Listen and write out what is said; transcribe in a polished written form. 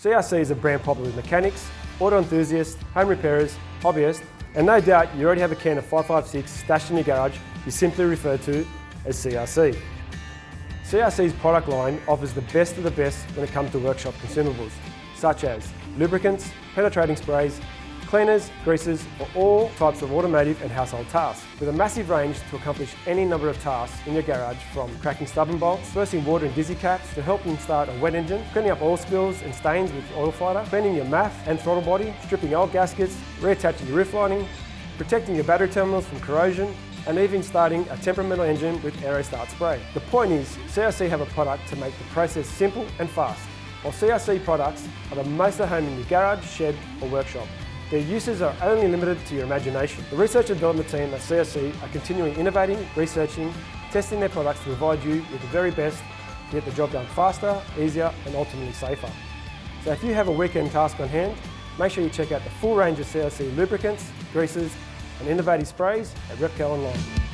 CRC is a brand popular with mechanics, auto enthusiasts, home repairers, hobbyists, and no doubt you already have a can of 556 stashed in your garage you simply refer to as CRC. CRC's product line offers the best of the best when it comes to workshop consumables, such as lubricants, penetrating sprays, cleaners, greases for all types of automotive and household tasks, with a massive range to accomplish any number of tasks in your garage, from cracking stubborn bolts, bursting water in dizzy caps, to helping start a wet engine, cleaning up oil spills and stains with oil fighter, cleaning your MAF and throttle body, stripping old gaskets, reattaching your rooflining, protecting your battery terminals from corrosion, and even starting a temperamental engine with Aero Start spray. The point is, CRC have a product to make the process simple and fast, while CRC products are the most at home in your garage, shed or workshop. Their uses are only limited to your imagination. The research and development team at CRC are continually innovating, researching, testing their products to provide you with the very best to get the job done faster, easier and ultimately safer. So if you have a weekend task on hand, make sure you check out the full range of CRC lubricants, greases and innovative sprays at Repco online.